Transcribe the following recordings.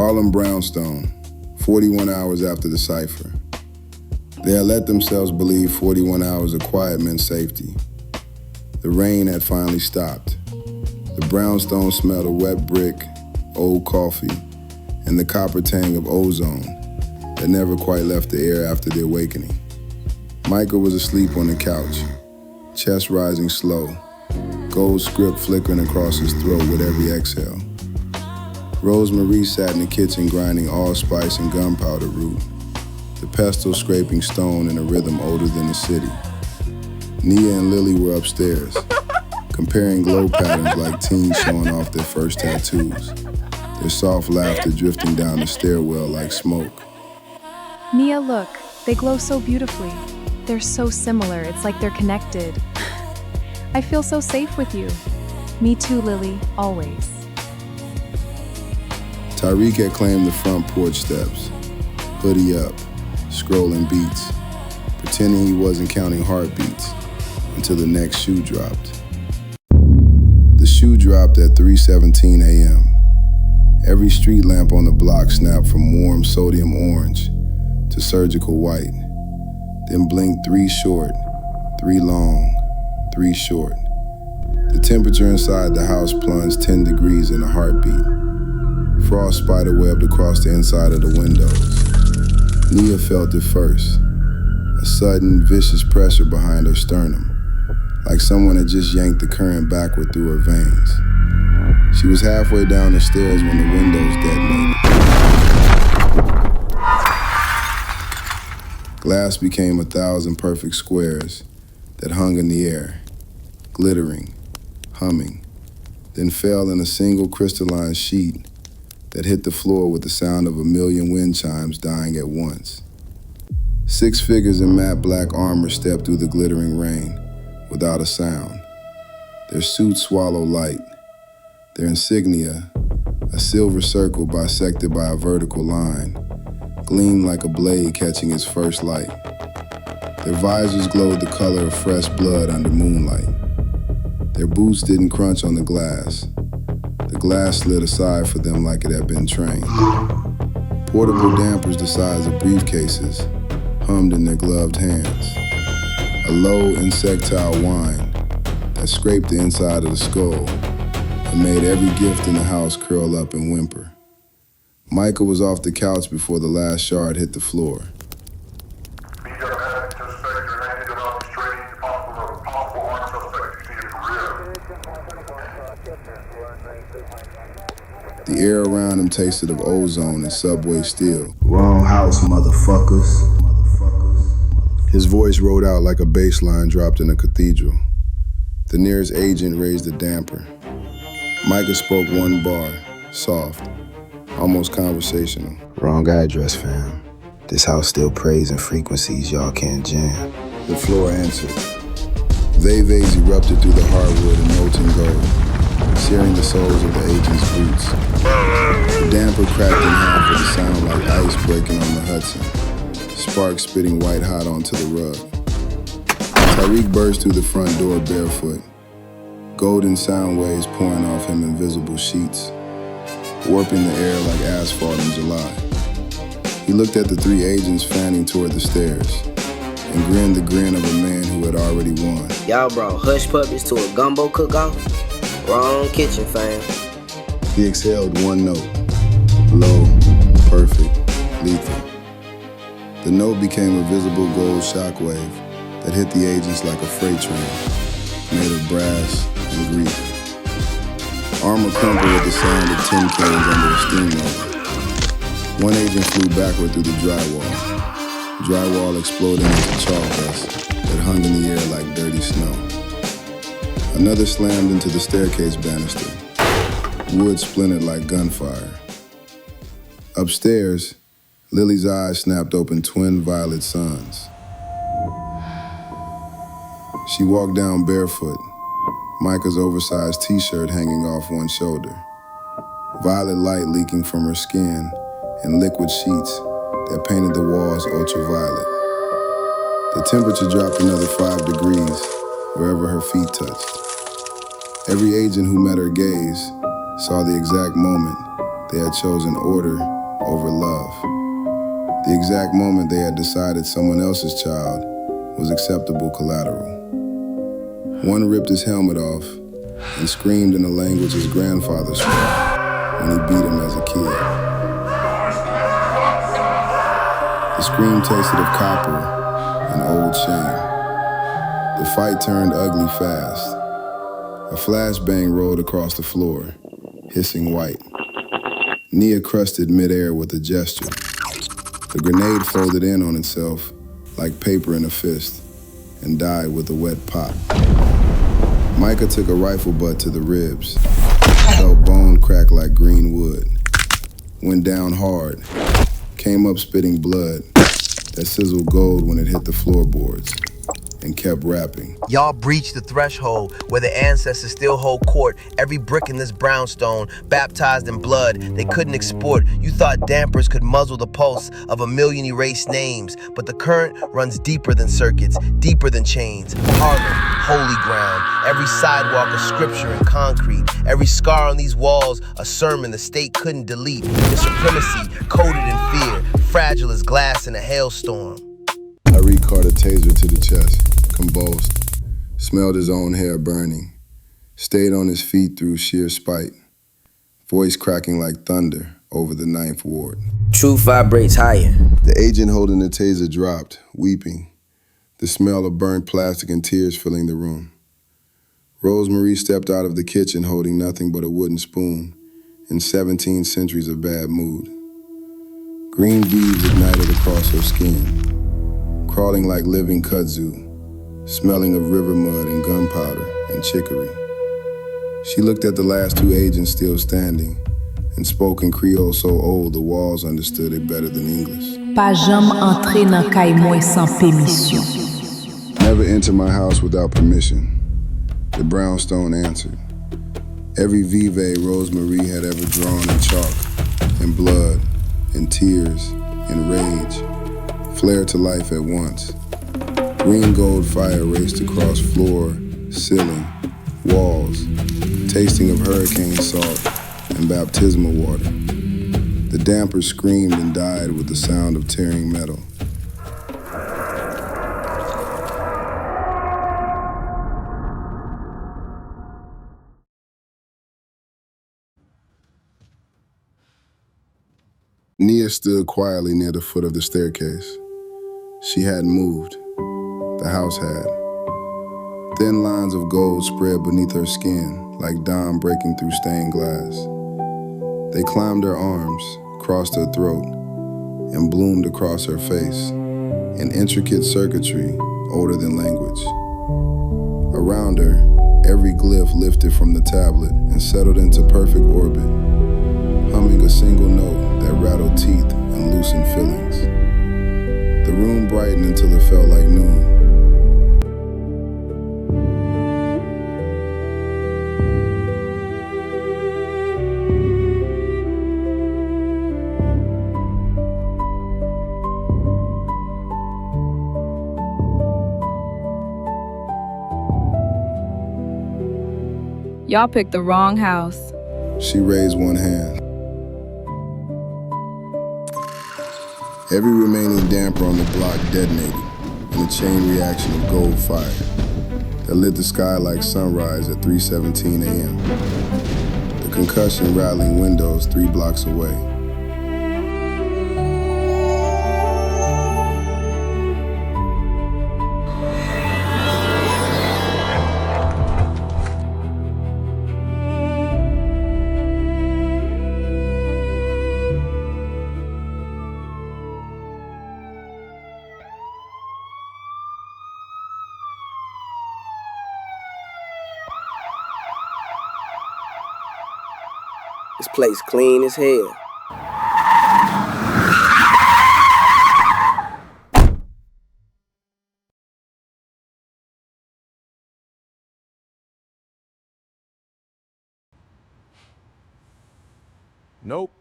Harlem Brownstone, 41 hours after the cipher. They had let themselves believe 41 hours of quiet meant safety. The rain had finally stopped. The brownstone smelled of wet brick, old coffee, and the copper tang of ozone that never quite left the air after the awakening. Michael was asleep on the couch, chest rising slow, gold script flickering across his throat with every exhale. Rosemarie sat in the kitchen grinding allspice and gunpowder root, the pestle scraping stone in a rhythm older than the city. Nia and Lily were upstairs, comparing glow patterns like teens showing off their first tattoos, their soft laughter drifting down the stairwell like smoke. Nia, look, they glow so beautifully. They're so similar, it's like they're connected. I feel so safe with you. Me too, Lily, always. Tyreek had claimed the front porch steps, hoodie up, scrolling beats, pretending he wasn't counting heartbeats until the next shoe dropped. The shoe dropped at 3:17 a.m. Every street lamp on the block snapped from warm sodium orange to surgical white, then blinked 3 short, 3 long, 3 short. The temperature inside the house plunged 10 degrees in a heartbeat. Frost spiderwebbed across the inside of the windows. Nia felt it first, a sudden, vicious pressure behind her sternum, like someone had just yanked the current backward through her veins. She was halfway down the stairs when the windows detonated. Glass became 1,000 perfect squares that hung in the air, glittering, humming, then fell in a single crystalline sheet that hit the floor with the sound of 1,000,000 wind chimes dying at once. 6 figures in matte black armor stepped through the glittering rain without a sound. Their suits swallowed light. Their insignia, a silver circle bisected by a vertical line, gleamed like a blade catching its first light. Their visors glowed the color of fresh blood under moonlight. Their boots didn't crunch on the glass. The glass slid aside for them like it had been trained. Portable dampers the size of briefcases hummed in their gloved hands. A low insectile whine that scraped the inside of the skull and made every gift in the house curl up and whimper. Michael was off the couch before the last shard hit the floor. The air around him tasted of ozone and subway steel. Wrong house, motherfuckers. His voice rode out like a bass line dropped in a cathedral. The nearest agent raised a damper. Micah spoke one bar, soft, almost conversational. Wrong address, fam. This house still prays in frequencies y'all can't jam. The floor answered. Vevas erupted through the hardwood and molten gold, searing the soles of the agent's boots. The damper cracked in half with a sound like ice breaking on the Hudson, sparks spitting white hot onto the rug. Tyreek burst through the front door barefoot, golden sound waves pouring off him in visible sheets, warping the air like asphalt in July. He looked at the 3 agents fanning toward the stairs and grinned the grin of a man who had already won. Y'all brought hush puppies to a gumbo cook-off? Wrong kitchen, fam. He exhaled one note, low, perfect, lethal. The note became a visible gold shockwave that hit the agents like a freight train, made of brass and grief. Armor crumpled with the sound of tin cans under a steamroller. One agent flew backward through the drywall exploding into chalk dust that hung in the air like dirty snow. Another slammed into the staircase banister. Wood splintered like gunfire. Upstairs, Lily's eyes snapped open twin violet suns. She walked down barefoot, Micah's oversized t-shirt hanging off one shoulder. Violet light leaking from her skin and liquid sheets that painted the walls ultraviolet. The temperature dropped another 5 degrees wherever her feet touched. Every agent who met her gaze saw the exact moment they had chosen order over love. The exact moment they had decided someone else's child was acceptable collateral. One ripped his helmet off and screamed in a language his grandfather spoke when he beat him as a kid. The scream tasted of copper and old shame. The fight turned ugly fast. A flashbang rolled across the floor, hissing white. Nia crusted midair with a gesture. The grenade folded in on itself like paper in a fist and died with a wet pop. Micah took a rifle butt to the ribs, felt bone crack like green wood, went down hard, came up spitting blood that sizzled gold when it hit the floorboards, and kept rapping. Y'all breached the threshold where the ancestors still hold court. Every brick in this brownstone, baptized in blood, they couldn't export. You thought dampers could muzzle the pulse of a million erased names, but the current runs deeper than circuits, deeper than chains. Harlem, holy ground, every sidewalk a scripture in concrete, every scar on these walls a sermon the state couldn't delete. The supremacy coded in fear, fragile as glass in a hailstorm. I recaught a taser to the chest, convulsed, smelled his own hair burning, stayed on his feet through sheer spite, voice cracking like thunder over the 9th Ward. Truth vibrates higher. The agent holding the taser dropped, weeping, the smell of burnt plastic and tears filling the room. Rosemarie stepped out of the kitchen holding nothing but a wooden spoon in 17 centuries of bad mood. Green beads ignited across her skin, crawling like living kudzu, smelling of river mud and gunpowder and chicory. She looked at the last two agents still standing and spoke in Creole so old the walls understood it better than English. Pas jamais entrer dans kay moi sans permission. Never enter my house without permission, the brownstone answered. Every vive Rosemarie had ever drawn in chalk, in blood, in tears, in rage, flared to life at once. Green gold fire raced across floor, ceiling, walls, tasting of hurricane salt and baptismal water. The damper screamed and died with the sound of tearing metal. Nia stood quietly near the foot of the staircase. She hadn't moved. The house had. Thin lines of gold spread beneath her skin, like dawn breaking through stained glass. They climbed her arms, crossed her throat, and bloomed across her face, in intricate circuitry older than language. Around her, every glyph lifted from the tablet and settled into perfect orbit, humming a single note that rattled teeth and loosened fillings. The room brightened until it felt like noon. Y'all picked the wrong house. She raised one hand. Every remaining damper on the block detonated in a chain reaction of gold fire that lit the sky like sunrise at 3:17 a.m. The concussion rattling windows 3 blocks away. This place clean as hell. Nope.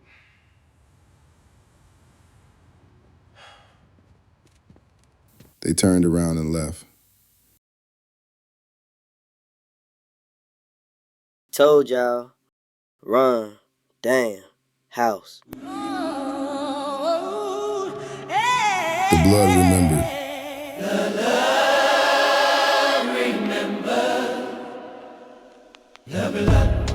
They turned around and left. Told y'all. Run. Damn. House. The blood remembered. Love,